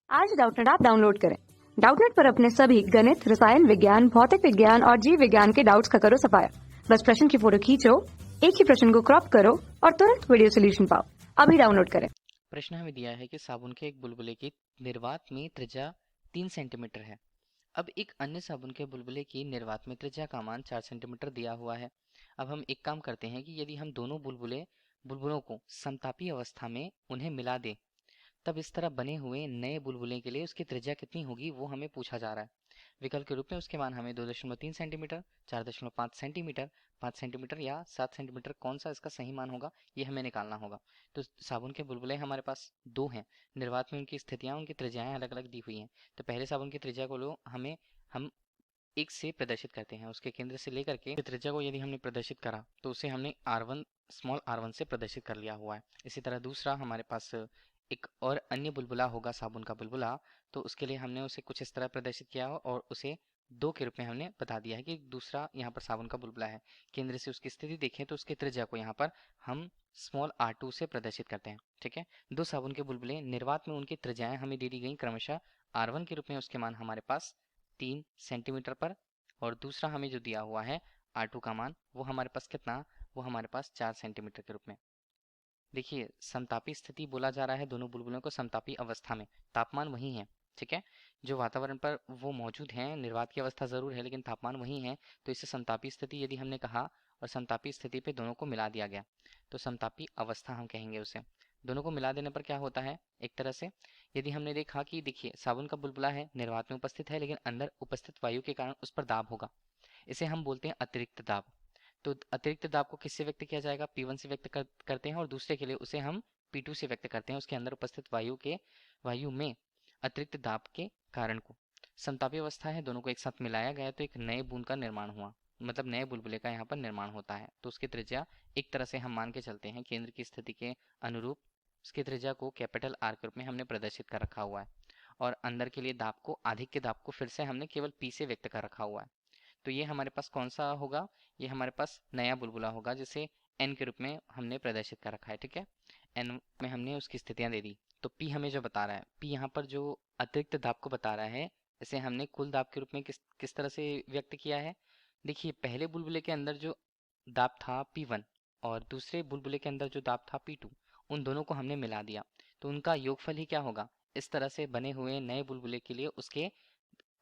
आज Doubtnut app download करें। Doubtnut पर अपने सभी गणित, रसायन विज्ञान, भौतिक विज्ञान और जीव विज्ञान के डाउट्स का करो सफाया। बस प्रश्न की फोटो खींचो, एक ही प्रश्न को क्रॉप करो और तुरंत वीडियो सोल्यूशन पाओ। अभी डाउनलोड करें। प्रश्न हमें दिया है कि साबुन के एक बुलबुले की निर्वात में त्रिज्या 3 सेंटीमीटर है। अब एक अन्य साबुन के बुलबुले की निर्वात में त्रिज्या का मान 4 सेंटीमीटर दिया हुआ है। अब हम एक काम करते हैं कि यदि हम दोनों बुलबुलों को समतापी अवस्था में उन्हें मिला दें, तब इस तरह बने हुए नए बुलबुले के लिए उसकी त्रिज्या कितनी होगी वो हमें पूछा जा रहा है। विकल्प के रूप में उसके मान हमें 2.3 सेंटीमीटर, 4.5 सेंटीमीटर, 5 सेंटीमीटर या 7 सेंटीमीटर कौन सा इसका सही मान होगा ये हमें निकालना होगा। तो साबुन के बुलबुले हमारे पास दो हैं। निर्वात में उनकी स्थितियाँ, उनकी त्रिज्याएं अलग अलग दी हुई हैं। तो पहले साबुन की त्रिज्या को लो, हम एक से प्रदर्शित करते हैं। उसके केंद्र से लेकर के त्रिज्या को यदि हमने प्रदर्शित करा तो उसे हमने R1 स्मॉल R1 से प्रदर्शित कर लिया हुआ है। इसी तरह दूसरा हमारे पास एक और अन्य बुलबुला होगा साबुन का बुलबुला, तो उसके लिए हमने उसे कुछ इस तरह प्रदर्शित किया हो और उसे दो के रूप में हमने बता दिया है कि दूसरा यहाँ पर साबुन का बुलबुला है। केंद्र से उसकी स्थिति देखें तो उसकी त्रिज्या को यहाँ पर हम स्मॉल R2 से प्रदर्शित करते हैं। ठीक है, दो साबुन के बुलबुले निर्वात में उनकी त्रिज्याएं हमें दे दी गई क्रमशः R1 के रूप में, उसके मान हमारे पास 3 सेंटीमीटर पर, और दूसरा हमें जो दिया हुआ है R2 का मान वो हमारे पास कितना, वो हमारे पास 4 सेंटीमीटर के रूप में। देखिए, समतापी स्थिति बोला जा रहा है दोनों बुलबुलों को समतापी अवस्था में, तापमान वही है। ठीक है, जो वातावरण पर वो मौजूद हैं, निर्वात की अवस्था जरूर है लेकिन तापमान वही है, तो इसे समतापी स्थिति यदि हमने कहा और समतापी स्थिति पे दोनों को मिला दिया गया तो समतापी अवस्था हम कहेंगे उसे। दोनों को मिला देने पर क्या होता है, एक तरह से यदि हमने देखा कि देखिए साबुन का बुलबुला है, निर्वात में उपस्थित है, लेकिन अंदर उपस्थित वायु के कारण उस पर दाब होगा। इसे हम बोलते हैं अतिरिक्त दाब। तो अतिरिक्त दाब को किससे व्यक्त किया जाएगा, P1 से व्यक्त करते हैं, और दूसरे के लिए उसे हम P2 से व्यक्त करते हैं, उसके अंदर उपस्थित वायु में अतिरिक्त दाब के कारण को। समतापी अवस्था है, दोनों को एक साथ मिलाया गया तो एक नए बूंद का निर्माण हुआ, मतलब नए बुलबुले का यहाँ पर निर्माण होता है। तो उसकी त्रिज्या एक तरह से हम मान के चलते हैं केंद्र की स्थिति के अनुरूप उसकी त्रिज्या को कैपिटल R के रूप में हमने प्रदर्शित कर रखा हुआ है, और अंदर के लिए दाब को, अधिक के दाब को फिर से हमने केवल P से व्यक्त कर रखा हुआ है। तो ये हमारे पास कौन सा होगा, ये हमारे पास नया बुलबुला होगा जिसे एन के रूप में हमने प्रदर्शित कर रखा है। ठीक है, एन में हमने उसकी स्थितियां दे दी। तो पी हमें जो बता रहा है, पी यहाँ पर जो अतिरिक्त दाब को बता रहा है, इसे हमने कुल दाब के रूप में किस किस तरह से व्यक्त किया है। देखिए, पहले बुलबुले के अंदर जो दाब था P1 और दूसरे बुलबुले के अंदर जो दाब था P2, उन दोनों को हमने मिला दिया तो उनका योगफल ही क्या होगा, इस तरह से बने हुए नए बुलबुले के लिए उसके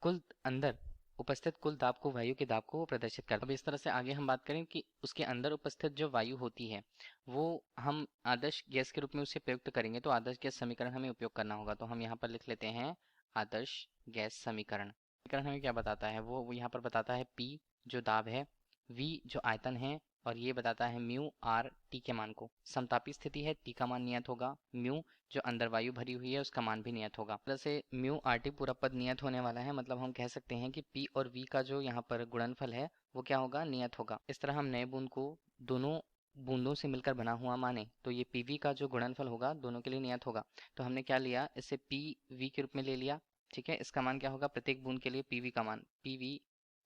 कुल अंदर उपस्थित कुल दाब को, वायु के दाब को वो प्रदर्शित करता है। अब इस तरह से आगे हम बात करें कि उसके अंदर उपस्थित जो वायु होती है वो हम आदर्श गैस के रूप में उसे प्रयुक्त करेंगे, तो आदर्श गैस समीकरण हमें उपयोग करना होगा। तो हम यहाँ पर लिख लेते हैं आदर्श गैस समीकरण। समीकरण हमें क्या बताता है, वो यहाँ पर बताता है P जो दाब है, V जो आयतन है, और ये बताता है म्यू आर टी के मान को। समतापी स्थिति है, टी का मान नियत होगा, म्यू जो अंदर वायु भरी हुई है उसका मान भी नियत होगा। प्लस से म्यू आर टी पूरा पद नियत होने वाला है, मतलब हम कह सकते हैं कि पी और वी का जो यहाँ पर गुणनफल है वो क्या होगा, नियत होगा। इस तरह हम नए बूंद को दोनों बूंदों से मिलकर बना हुआ माने तो ये पीवी का जो गुणनफल होगा दोनों के लिए नियत होगा। तो हमने क्या लिया, इसे पी वी के रूप में ले लिया। ठीक है, इसका मान क्या होगा, प्रत्येक बूंद के लिए पीवी का मान, पीवी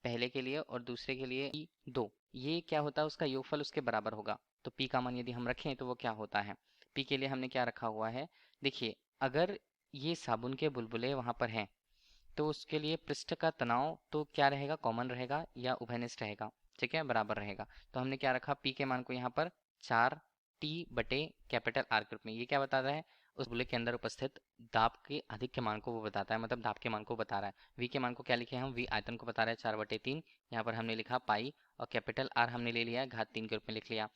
पहले के लिए और दूसरे के लिए दो, ये क्या होता है उसका योगफल उसके बराबर होगा। तो पी का मान यदि हम रखें तो वो क्या होता है, पी के लिए हमने क्या रखा हुआ है, देखिए अगर ये साबुन के बुलबुले वहां पर हैं तो उसके लिए पृष्ठ का तनाव तो क्या रहेगा, कॉमन रहेगा या उभयनिष्ठ रहेगा। ठीक है, बराबर रहेगा। तो हमने क्या रखा, पी के मान को यहाँ पर 4T/कैपिटल R के रूप में। ये क्या बताता है, उस बुले के अंदर उपस्थित दाब के अधिक के मान को वो बताता है, मतलब दाब के मान को बता रहा है। वी के मान को क्या लिखे हम, वी आयतन को बता रहा है 4/3, यहाँ पर हमने लिखा पाई, और कैपिटल R हमने ले लिया घात 3 के रूप में लिख लिया।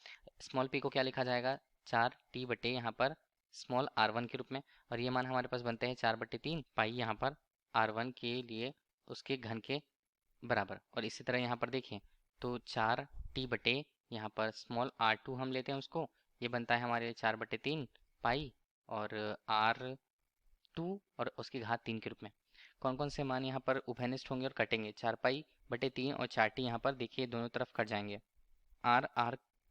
स्मॉल पी को क्या लिखा जाएगा, 4T/ यहाँ पर स्मॉल R1 के रूप में, और ये मान हमारे पास बनते हैं 4/3 पाई यहाँ पर R1 के लिए उसके घन के बराबर। और इसी तरह यहाँ पर देखें तो 4T/ यहाँ पर स्मॉल R2 हम लेते हैं उसको, ये बनता है हमारे 4/3 पाई और R2 और उसकी घात 3 के रूप में। कौन कौन से मान यहाँ पर उभयनिष्ठ होंगे और कटेंगे, 4π/3 और 4T यहाँ पर देखिए दोनों तरफ कट जाएंगे, R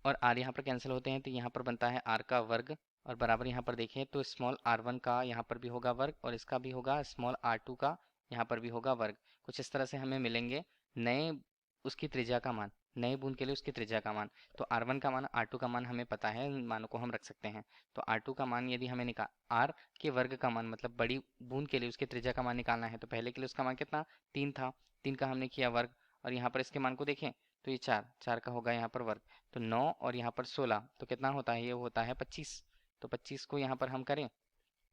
और R यहाँ पर कैंसिल होते हैं तो यहाँ पर बनता है R का वर्ग, और बराबर यहाँ पर देखें तो स्मॉल R1 का यहाँ पर भी होगा वर्ग और इसका भी होगा, स्मॉल R2 का यहाँ पर भी होगा वर्ग। कुछ इस तरह से हमें मिलेंगे नए उसकी त्रिज्या का मान। नए बूंद के लिए उसकी त्रिज्या का मान। तो R1 का मान, R2 का मान हमें पता है, इन मानों को हम रख सकते हैं। तो R2 का मान यदि हमें R के वर्ग का मान मतलब बड़ी बूंद के लिए उसके त्रिज्या का मान निकालना है, तो पहले के लिए उसका मान कितना 3 था, 3 का हमने किया वर्ग, और यहाँ पर इसके मान को देखें तो ये 4 का होगा यहाँ पर वर्ग, तो 9 और यहाँ पर 16, तो कितना होता है, ये होता है 25। तो 25 को यहाँ पर हम करें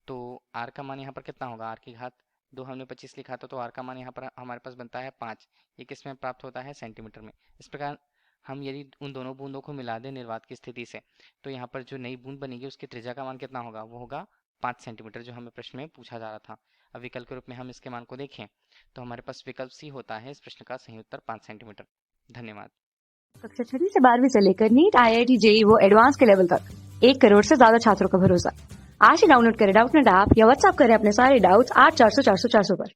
तो R का मान यहाँ पर कितना होगा, R की घात 2 हमने 25 लिखा था, तो R का मान यहाँ पर हमारे पास बनता है 5। ये किस में प्राप्त होता है, सेंटीमीटर में। इस प्रकार हम यदि उन दोनों बूंदों को मिला दें निर्वात की स्थिति से, तो यहाँ पर जो नई बूंद बनेगी उसकी त्रिज्या का मान कितना होगा, वो होगा 5 सेंटीमीटर, जो हमें प्रश्न में पूछा जा रहा था। अब विकल्प के रूप में हम इसके मान को देखें तो हमारे पास विकल्प सी होता है इस प्रश्न का सही उत्तर 5 सेंटीमीटर। धन्यवाद। कक्षा 6 से 12वीं से लेकर नीट, IIT, JEE वो एडवांस के लेवल तक 1 करोड़ से ज्यादा छात्रों का भरोसा। आज ही डाउनलोड करें डाउटनेट ऐप या व्हाट्सएप करें अपने सारे डाउट्स 8400 400 400 पर।